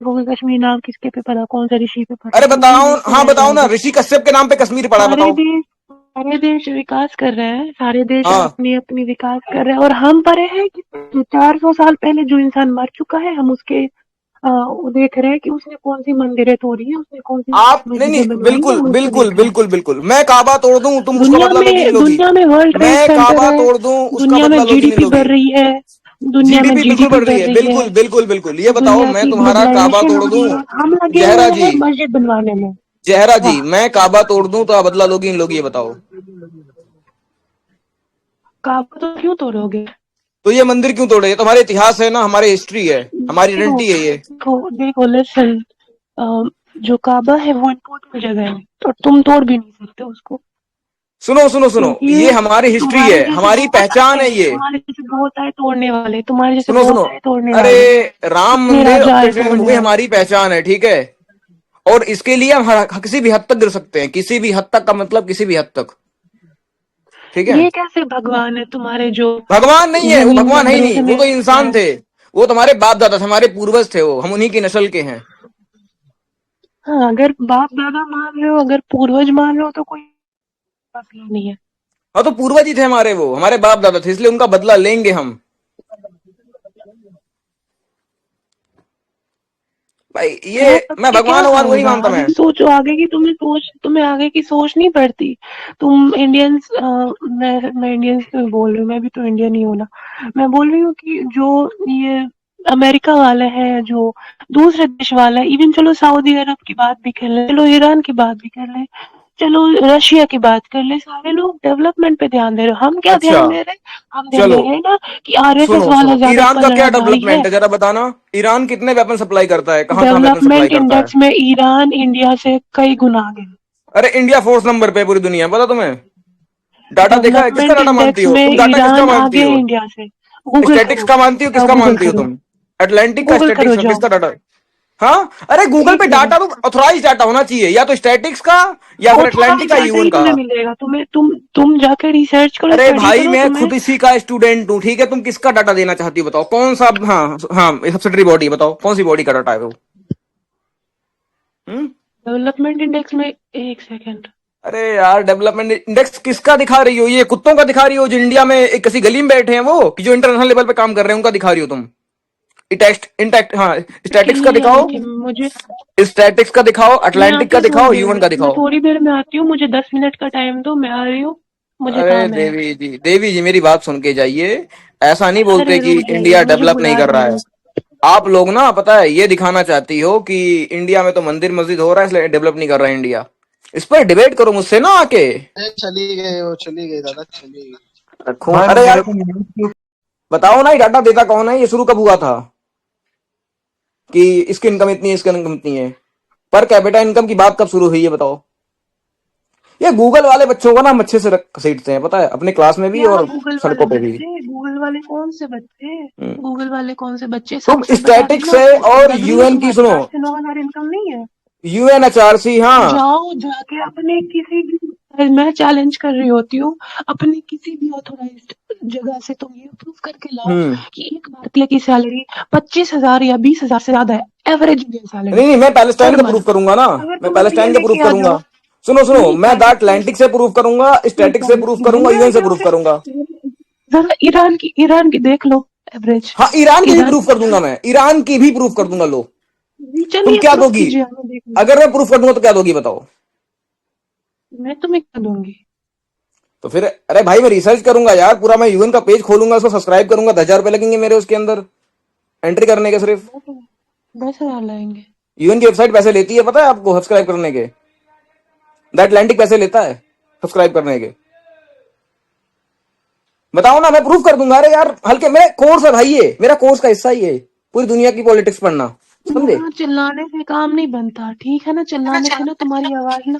होगा कश्मीर नाम किसके पे पड़ा, कौन सा ऋषि पे पड़ा, अरे तुम्हारे बताओ, देश पे हाँ पड़ बताओ ना, जाएगा। ऋषि कश्यप के नाम पे कश्मीर पड़ा, सारे बताओ। देश सारे देश विकास कर रहे हैं, सारे देश हाँ, अपनी अपनी विकास कर रहे हैं, और हम परे हैं कि जो 400 साल पहले जो इंसान मर चुका है, हम उसके वो देख रहे हैं कि उसने कौन सी मंदिरें तोड़ी है, उसने कौन सी आप नहीं मस्जिदें नहीं, बनवाई है, बिल्कुल हम उसको बिल्कुल देख रहे हैं। बिल्कुल बिल्कुल, मैं काबा तोड़ दूं, तुम उसका बदला लोगी नहीं लोगी? दुनिया में वर्ल्ड ट्रेड मैं सेंटर काबा है, तोड़ दूं, उसका दुनिया में बदला लोगी नहीं जीडीपी बढ़ लोगी? रही है, दुनिया में जीडीपी बिल्कुल जीडीपी बढ़ रही बढ़ है, रही है, बिल्कुल बिल्कुल बिल्कुल। ये बताओ, दुनिया मैं की तुम्हारा काबा ग्लोबलाइजेशन तोड़ हो दूं, रही है, हम लगे जहरा हुए जी, हैं मस्जिद बनवाने में। जहरा जी, वाह। मैं काबा तोड़ दूं तो आप बदला लोगी नहीं लोगी, ये बताओ। काबा तो क्यों तोड़ोगे? तो ये मंदिर क्यों तोड़े? ये तुम्हारे इतिहास है ना, हमारी हिस्ट्री है, हमारी देखो आइडेंटिटी है ये। देखो देखो लिसन, जो काबा है वो इम्पोर्टेंट जगह है, तो तुम तोड़ भी नहीं सकते उसको, सुनो सुनो सुनो, क्योंकि ये ये हमारी हिस्ट्री तुम्हारे है, जैसे हमारी बहुत पहचान आए है ये। तुम्हारे जैसे बहुत आए तोड़ने वाले, तुम्हारे जैसे सुनो सुनो, बहुत आए तोड़ने अरे वाले, राम कितने मंदिर राजा आए ऑपरेशन तोड़ने हुए, वाले। हमारी पहचान है, ठीक है। और इसके लिए हम किसी भी हद तक गिर सकते हैं, किसी भी हद तक का मतलब किसी भी हद तक, ठीक है। ये कैसे भगवान है तुम्हारे जो भगवान नहीं है वो, जमीन के भगवान है अंदर ही नहीं, वो उतने तो क्या इंसान है? थे। वो तुम्हारे बाप दादा थे, हमारे पूर्वज थे, वो हम उन्हीं की नस्ल के हैं। हाँ, अगर बाप दादा मान रहे हो, अगर पूर्वज मान रहे हो तो कोई मसला नहीं है। हाँ, तो पूर्वज ही थे हमारे, वो हमारे बाप दादा थे, इसलिए उनका बदला लेंगे हम। भाई ये, है अब मैं के क्या भगवान भगवान को नहीं फायदा, मानता अभी मैं। सोचो आगे की, तुम्हें आगे की सोच नहीं पड़ती। तुम इंडियंस, मैं इंडियंस को बोल रही हूँ, मैं भी तो इंडियन ही हूँ ना। मैं बोल रही हूँ कि जो ये अमेरिका वाले हैं, जो दूसरे देश वाले, इवन चलो सऊदी अरब की बात भी कर ले, चलो ईरान की बात भी कर ले, चलो रशिया की बात कर ले, सारे लोग डेवलपमेंट पे ध्यान दे रहे हो, हम क्या अच्छा, ध्यान दे रहे हैं? हम ध्यान चलो, दे रहे हैं ना कि आरएसएस सुनो वाला सुनो, ज्यादा ईरान का क्या कलड़ाधारी है। डेवलपमेंट है जरा बताना। ईरान कितने वेपन सप्लाई करता है, कहाँ कहाँ वेपन सप्लाई डेवलपमेंट करता है? इंडेक्स में ईरान इंडिया से कई गुना आगे है। अरे इंडिया फोर्थ नंबर पे है पूरी दुनिया में, पता तुम्हें? डाटा देखा है? किसका डेवलपमेंट डाटा मानती इंडेक्स हो में तुम? डाटा किसका ईरान मानती आगे हो? है इंडिया से। गूगल स्टैटिक्स करो, का मानती हो, जाओ किसका गूगल मानती हो करो, तुम? अटलांटिक का, गूगल करो स्टैटिक्स का, जाओ। किसका डाटा? हाँ, अरे गूगल पे एक डाटा मिनट। तो ऑथराइज डाटा होना चाहिए, या तो स्टैटिक्स का, या फिर ऑथोराइज अटलांटिक का, डाटा यूएन ही का। तुम्हें मिलेगा, तुम जाके रिसर्च करो, अरे स्टडी भाई, करो मैं तुम्हें। खुद इसी का स्टूडेंट हूँ, ठीक है। तुम किसका डाटा देना चाहती हो बताओ, कौन सा? हाँ हाँ, सब्सिडरी बॉडी बताओ, कौन सी बॉडी का डाटा है वो? हम्म? डेवलपमेंट इंडेक्स में, एक सेकेंड। अरे यार, डेवलपमेंट इंडेक्स किसका दिखा रही हो? ये कुत्तों का दिखा रही हो जो इंडिया में एक किसी गली में बैठे हैं, वो कि जो इंटरनेशनल लेवल पे काम कर रहे हैं, उनका दिखा रही हो तुम? टेक्स्ट इंटेक्ट, हाँ। के स्टैटिक्स का लिए दिखाओ, कि मुझे, स्टैटिक्स का दिखाओ, मैं अटलांटिक आती का हूँ थोड़ी दिखाओ, देर यूएन में, का मैं दिखाओ। थोड़ी देर में आती हूँ, मुझे 10 मिनट का टाइम दो, मैं आ रही हूँ, मुझे अरे काम है। देवी जी, देवी जी, मेरी बात सुन के जाइए। ऐसा नहीं बोलते अरे कि रुक जाइए, इंडिया मुझे डेवलप नहीं बुला कर रहे रहा हैं है। लोग। आप लोग ना, पता है, ये दिखाना चाहती हो कि इंडिया में तो मंदिर मस्जिद हो रहा है इसलिए डेवलप नहीं कर रहा है इंडिया। इस पर डिबेट करो मुझसे ना आके। अरे चली गई, वो चली गई दादा, चली गई। रखूं, भाई अरे मेरे यार, को म्यूट क्यों? बताओ ना, ये डाटा देता कौन है? ये शुरू कब हुआ था कि इसकी इनकम इतनी है, इसकी इनकम इतनी है? पर कैपिटा इनकम की बात कब शुरू हुई है बताओ? ये गूगल वाले बच्चों को ना हम अच्छे से घसीटते हैं, पता है, अपने क्लास में भी क्या और गूगल वाले सड़कों पे भी। बच्चे? गूगल वाले कौन से बच्चे? हम्म। गूगल वाले कौन से बच्चे? तुम सच सच बता स्टैटिक्स देना, है और लग रही हो यूएन की, तुम्हारी सुनो, आठ से 9 हजार इनकम नहीं है? यूएनएचआरसी, हाँ। जाओ जाके अपने किसी भी, मैं चैलेंज कर रही होती हूँ, अपने किसी भी ऑथोराइज्ड जगह से तुम ये प्रूफ करके लाओ हम्म। कि एक भारतीय की सैलरी 25,000 या 20,000 से ज्यादा है, एवरेज इंडियन सैलरी नहीं नहीं, मैं पर पैलेस्टाइन का प्रूफ मंथ। करूंगा ना। अगर मैं तुम अभी ये पैलेस्टाइन का प्रूफ लेके आ करूंगा। जाओ, सुनो सुनो, नहीं मैं द पैलेस्टाइन, अटलांटिक से प्रूफ करूंगा, नहीं स्टैटिक से प्रूफ करूंगा, पैलेस्टाइन में आ यूएन से जाओ प्रूफ फिर, करूंगा। जरा ईरान की देख लो, एवरेज। हाँ, ईरान की भी ईरान प्रूफ की कर दूंगा, मैं ईरान की भी प्रूफ कर दूंगा, लो। तुम चलिए क्या प्रूफ दोगी? कीजिए, हमें देख लो। अगर मैं प्रूफ कर दूंगा तो क्या दोगी बताओ? मैं तुम्हें क्या दूंगी? तो फिर, अरे भाई, मैं रिसर्च करूंगा यार पूरा, मैं यूएन का पेज खोलूंगा, उसको सब्सक्राइब करूंगा, 10,000 रुपए लगेंगे मेरे उसके अंदर एंट्री करने के सिर्फ। 10,000 लगेंगे? यूएन की वेबसाइट पैसे लेती है, पता है आपको, सब्सक्राइब करने के? द अटलांटिक पैसे लेता है सब्सक्राइब करने के। बताओ ना, मैं प्रूफ कर दूंगा। अरे यार, हल्के, मेरे कोर्स है भाई, ये मेरा कोर्स का हिस्सा ही है, पूरी दुनिया की पॉलिटिक्स पढ़ना, समझे? यहाँ चिल्लाने से काम नहीं बनता, ठीक है ना? चिल्लाने से ना तुम्हारी आवाज ना,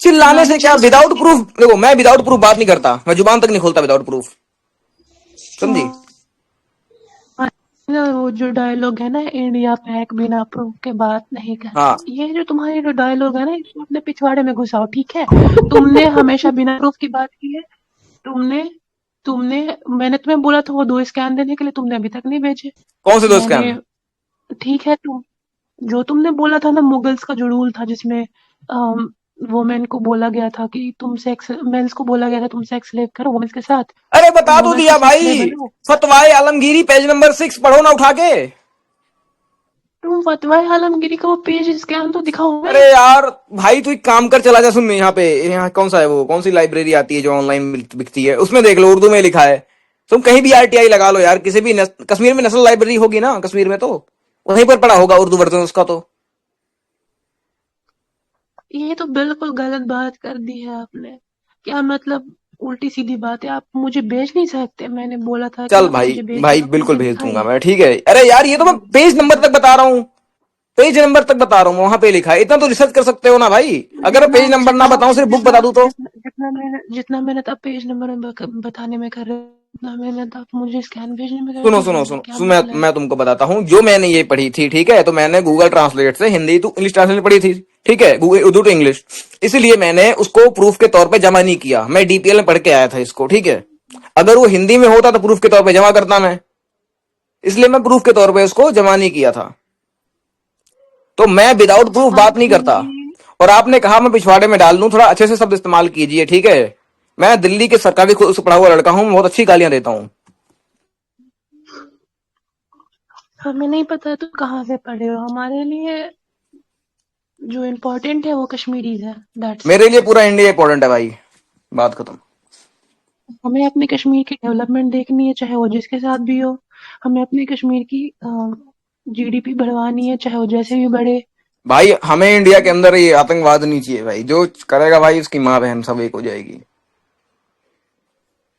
चिल्लाने चिल्लाने से से क्या? ना विदाउट तुम्हारी प्रूफ देखो, मैं विदाउट प्रूफ बात नहीं करता, मैं जुबान तक नहीं खोलता विदाउट प्रूफ, समझी? वो जो डायलॉग है ना, इंडिया पैक बिना प्रूफ के बात नहीं हाँ। करता, ये जो तुम्हारे जो डायलॉग है ना, इसको अपने पिछवाड़े में घुसाओ, ठीक है? तुमने हमेशा बिना प्रूफ की बात की है। तुमने तुमने मैंने तुम्हें बोला था वो 2 स्कैन देने के लिए, तुमने अभी तक नहीं भेजे। कौन से दो मैंने स्कैम? ठीक है, जो तुमने बोला था ना, मुगल्स का जो रूल था जिसमें वोमेन को बोला गया था कि तुम सेक्स मेंस को बोला गया था तुम सेक्स स्लेव करो वुमेन्स के साथ, अरे तुम बता तो वुमेन्स के दिया सेक्स स्लेव भाई, बनो। फतवाए आलमगीरी पेज नंबर 6 पढ़ो ना उठा के। तुम फतवा आलमगीरी का वो पेज स्कैन तो दिखाओ अरे मैं। यार भाई तू एक काम कर, चला जा, सुन यहाँ पे, यहाँ कौन सा है वो, कौन सी लाइब्रेरी आती है जो ऑनलाइन बिकती है, उसमें देख लो, उर्दू में लिखा है। तुम कहीं भी आरटीआई लगा लो यार, किसी भी कश्मीर में नेशनल लाइब्रेरी होगी ना, कश्मीर में तो वहीं पर पड़ा होगा उर्दू वर्जन उसका तो। ये तो बिल्कुल गलत बात कर दी है आपने। क्या मतलब, उल्टी सीधी बात है, आप मुझे भेज नहीं सकते? मैंने बोला था कि चल आप भाई मुझे भेज दो, भाई आप बिल्कुल मुझे भेज दूंगा दिखाइए। मैं, ठीक है। अरे यार ये तो मैं पेज नंबर तक बता रहा हूँ, पेज नंबर तक बता रहा हूँ, वहां पे लिखा है, इतना तो रिसर्च कर सकते हो ना भाई। अगर मैं जितना पेज नंबर ना जितना बताऊं, सिर्फ बुक जितना बता दूं तो। जितना जितना मेहनत आप पेज नंबर बताने में कर रहे हो, उतना मेहनत आप मुझे स्कैन भेजने में कर सुनो दीजिए सुनो ना, सुनो क्या सुनो, मतलब मैं है? तुमको बताता हूँ, जो मैंने ये पढ़ी थी, ठीक है, तो मैंने गूगल ट्रांसलेट से हिंदी टू इंग्लिश ट्रांसलेट पढ़ी थी, ठीक है, गूगल उर्दू टू इंग्लिश। इसलिए मैंने उसको प्रूफ के तौर पे जमा नहीं किया, मैं डीपीएल में पढ़ के आया था इसको, ठीक है। अगर वो हिंदी में होता तो प्रूफ के तौर पे जमा करता मैं, इसलिए मैं प्रूफ के तौर पे उसको जमा नहीं किया था। तो मैं विदाउट प्रूफ आप बात नहीं करता। हिंदी और आपने कहा मैं पिछवाड़े में डाल दूं, थोड़ा अच्छे से शब्द इस्तेमाल कीजिए, ठीक है। मैं दिल्ली के सरकारी स्कूल से पढ़ा हुआ लड़का हूं, बहुत अच्छी गालियां देता हूं। हमें नहीं पता तुम कहाँ से पढ़े हो। हमारे लिए जो इम्पोर्टेंट है वो कश्मीरीज है, दैट्स मेरे इट। लिए पूरा इंडिया इंपॉर्टेंट है भाई, बात खत्म। हमें अपने कश्मीर की डेवलपमेंट देखनी है, चाहे वो जिसके साथ भी हो। हमें अपने कश्मीर की जीडीपी बढ़वानी है, चाहे वो जैसे भी बढ़े। भाई हमें इंडिया के अंदर ये आतंकवाद नहीं चाहिए भाई, जो करेगा भाई उसकी माँ बहन सब एक हो जाएगी।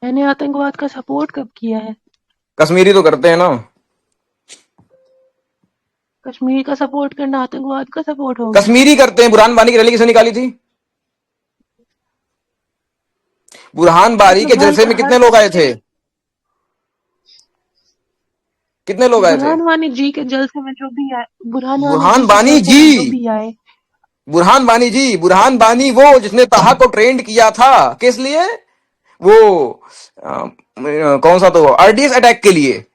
मैंने आतंकवाद का सपोर्ट कब किया है? कश्मीरी तो करते हैं ना। कश्मीर का सपोर्ट करना आतंकवाद का सपोर्ट हो गया? कश्मीरी करते हैं, बुरहान बानी की रैली किसने निकाली थी? बुरहान बारी के मतलब जलसे में हर कितने लोग आए थे? कितने लोग आए थे? बुरहान वानी जी के जलसे में जो भी आए, बुरहान वानी बुरहान जी के बानी जलसे जी, में जो भी आए। बुरहान बानी जी, बुरहान बानी वो जिसने ताहा को ट्रेंड किया था, किस लिए? वो कौन सा तो आरडीएक्स अटैक के लिए,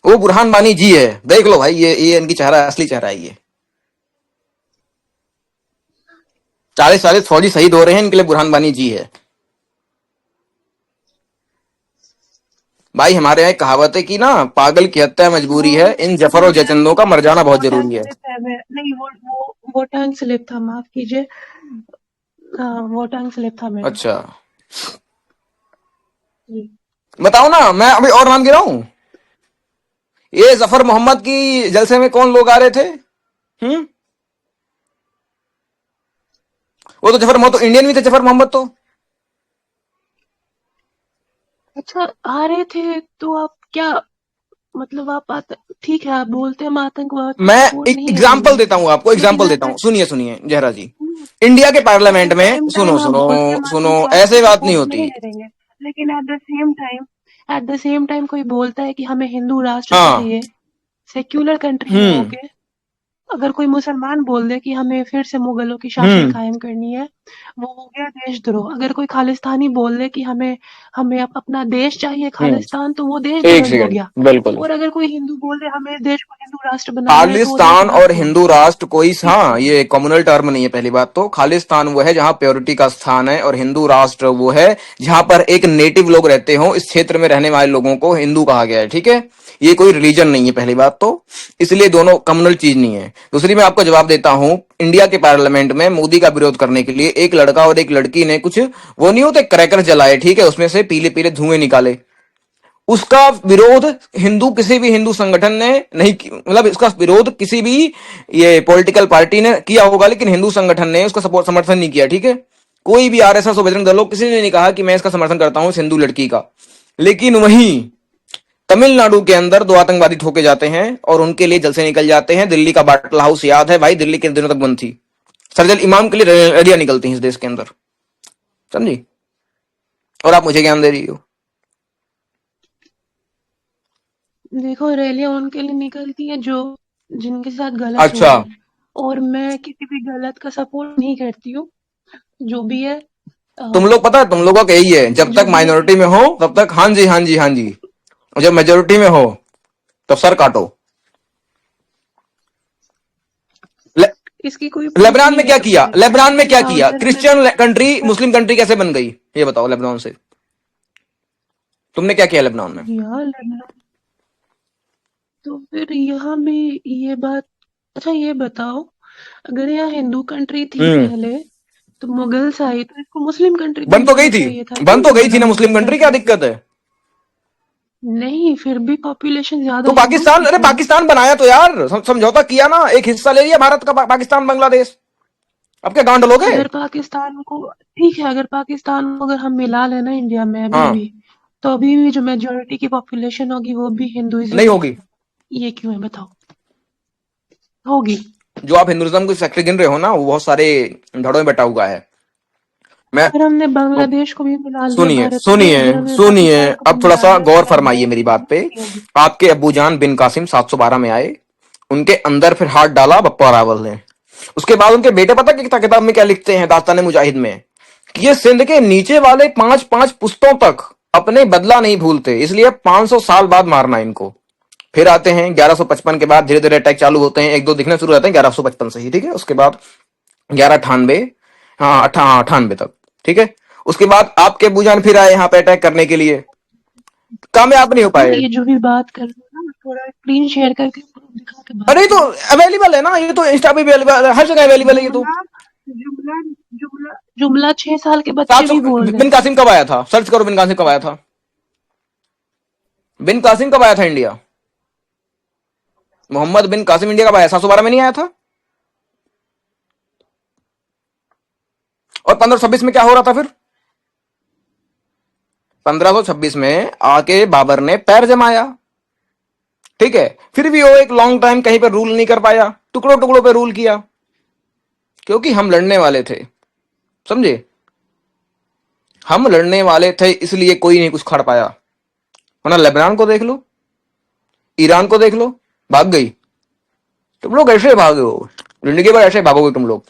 वो बुरहान बानी जी है। देख लो भाई, ये इनकी चेहरा, असली चेहरा है ये। 40 40 फौजी शहीद हो रहे हैं, इनके लिए बुरहान बानी जी है। भाई हमारे यहाँ एक कहावत है कि ना, पागल की हत्या वो मजबूरी है, इन जफर वो और टंग जचंदों का मर जाना बहुत वो टंग जरूरी है। स्लिप है। मैं नहीं, वो टंग स्लिप था, माफ कीजिए। वो टंग स्लिप था मेरा। अच्छा, जी। बताओ ना, मैं अभी और नाम गिनाऊं? ये जफर मोहम्मद की जलसे में कौन लोग आ रहे थे? हम्म, वो तो जफर मोहम्मद तो इंडियन भी थे, जफर मोहम्मद तो। अच्छा, आ रहे थे तो आप क्या मतलब, ठीक है, आप बोलते हैं हम आतंकवाद को मैं सपोर्ट एक नहीं एग्जाम्पल करेंगे, देता हूं आपको, लेकिन एग्जाम्पल एट देता द हूं, सुनिए सुनिए जहरा जी। इंडिया के एट द पार्लियामेंट में, सेम सुनो टाइम आप सुनो बोलते हैं हम सुनो, आतंकवाद को ऐसे बात नहीं सपोर्ट होती। नहीं करेंगे, लेकिन एट द सेम टाइम कोई बोलता है कि हमें हिंदू राष्ट्र हाँ। चाहिए, सेक्युलर कंट्री में हम्म। होके। अगर कोई मुसलमान बोल दे कि हमें फिर से मुगलों की शासन हम्म। कायम करनी है, वो हो गया देशद्रोह। अगर कोई खालिस्तानी बोल दे कि हमें हमें अपना देश चाहिए हम्म। खालिस्तान, तो वो एक देशद्रोही हो सेकंड, गया। बिल्कुल। और अगर कोई हिंदू बोल दे हमें देश को हिंदू राष्ट्र बनाना है, तो वो खालिस्तान और देशभक्त हो हिंदू गया। राष्ट्र कोई, एक हाँ, सेकंड। ये कम्युनल टर्म नहीं है। पहली बात तो खालिस्तान वो है जहां प्योरिटी का स्थान है, और हिंदू राष्ट्र वो है जहां पर एक नेटिव लोग रहते हो, इस क्षेत्र में रहने वाले लोगों को हिंदू कहा गया है, ठीक है। ये कोई रिलीजन नहीं है, पहली बात तो, इसलिए दोनों कम्युनल चीज नहीं है। दूसरी, मैं आपको जवाब देता हूं, इंडिया के पार्लियामेंट में मोदी का विरोध करने के लिए एक लड़का और एक लड़की ने कुछ, वो नहीं होते क्रैकर जलाए, ठीक है, उसमें से पीले पीले धुएं निकाले। उसका विरोध हिंदू, किसी भी हिंदू संगठन ने नहीं मतलब इसका विरोध किसी भी ये पॉलिटिकल पार्टी ने किया होगा, लेकिन हिंदू संगठन ने उसका सपोर्ट समर्थन नहीं किया, ठीक है। कोई भी आरएसएस और बजरंग दल हो, किसी ने नहीं कहा कि मैं इसका समर्थन करता हूं इस हिंदू लड़की का। लेकिन वहीं तमिलनाडु के अंदर दो आतंकवादी ठोके जाते हैं और उनके लिए जलसे निकल जाते हैं। दिल्ली का बाटला हाउस याद है भाई, दिल्ली के दिनों तक बंद थी, सर्जिकल इमाम के लिए रैलियां निकलती हैं इस देश के अंदर, समझी? और आप मुझे ज्ञान दे रही हो? देखो, रैलियां उनके लिए निकलती हैं जो जिनके साथ गलत हो अच्छा, रहा है, और मैं किसी भी गलत का सपोर्ट नहीं करती हूँ। जो भी है, तुम लोग, पता है तुम लोगों का यही है, जब जो तक भी है माइनॉरिटी में हो तब तक हाँ जी हाँ जी हाँ जी, और जब मेजोरिटी में हो तब सर काटो। इसकी कोई प्रूफ लेबनान नहीं में है क्या किया, तुम्हारे पास। लेबनान में क्या किया, ब्राउजर में क्रिश्चियन कंट्री मुस्लिम कंट्री कैसे बन गई, ये बताओ लेबनान से तुमने क्या किया लेबनान में। यार लेबनान, तो फिर यहाँ भी ये बात, अच्छा ये बताओ, अगर यहाँ हिंदू कंट्री थी पहले, तो मुगल्स आई तो इसको मुस्लिम कंट्री बन तो बनाना गई थी, चाहिए था, बन क्यों तो नहीं गई थी बना ना मुस्लिम मुस्लिम कंट्री, क्या कंट्री? दिक्कत है। नहीं, फिर भी पॉपुलेशन ज्यादा तो हिंदूज पाकिस्तान, की अरे थी ना। पाकिस्तान बनाया तो यार, समझौता किया ना, एक हिस्सा ले लिया भारत का, पाकिस्तान बांग्लादेश, अब क्या गांड लोगे। अगर पाकिस्तान को, ठीक है, अगर पाकिस्तान को अगर हम मिला लेना इंडिया में अभी हाँ, भी, तो अभी भी जो मेजोरिटी की पॉपुलेशन होगी वो भी नहीं हिंदुइज्म की होगी। होगी। ये क्यों है बताओ? होगी। जो आप हिंदुइज्म के सेक्टर गिन रहे हो ना, वो बहुत सारे धड़ों में बटा हुआ है। मैं अगर हमने बांग्लादेश को भी मिला लिया सुनिए भारत में, सुनिए अगर हमने सुनिए, पाकिस्तान को भी अब थोड़ा मिला सा लिया गौर इंडिया में, फरमाइए मेरी तो बात पे। नहीं होगी। आपके अब्बूजान बिन कासिम 712 में आए, उनके अंदर फिर हाथ डाला बप्पा रावल ने। उसके बाद उनके बेटे पता कि किताब में क्या लिखते हैं, दास्तान मुजाहिद में, कि ये सिंध के नीचे वाले पांच पांच पुश्तों तक अपने बदला नहीं भूलते, इसलिए 500 साल बाद मारना इनको। फिर आते हैं 1155 के बाद, धीरे धीरे अटैक चालू होते हैं, एक दो दिखने शुरू होते हैं 1155 से ही, ठीक है। उसके बाद 1198, हाँ 98 तक, ठीक है। उसके बाद आपके बुजान फिर आए यहाँ पे अटैक करने के लिए, कामयाब नहीं हो यार पाए। ये जो भी बात कर रहे हो ना, थोड़ा स्क्रीन शेयर करके proof दिखा के बात अरे तो करो। अवेलेबल है ना, ये तो इंस्टा पे भी अवेलेबल है, हर जगह अवेलेबल है ये तो। जुमला जुमला जुमला जुमला 6 साल के बच्चे 700, भी बोल बिन देते हैं। कासिम कब आया था, सर्च करो बिन कासिम कब आया था, बिन कासिम कब आया था इंडिया, मोहम्मद बिन कासिम इंडिया कब आया, 712 में नहीं आया था। और 1526 में क्या हो रहा था फिर, 1526 में आके बाबर ने पैर जमाया, ठीक है। फिर भी वो एक लॉन्ग टाइम कहीं पर रूल नहीं कर पाया, टुकड़ों टुकड़ों पे रूल किया, क्योंकि हम लड़ने वाले थे, समझे, हम लड़ने वाले थे, इसलिए कोई नहीं कुछ खड़ पाया। वरना लेबनान को देख लो, ईरान को देख लो, भाग गई। तुम लोग ऐसे भागे हो, जिंदगी भर ऐसे भागोगे तुम लोग।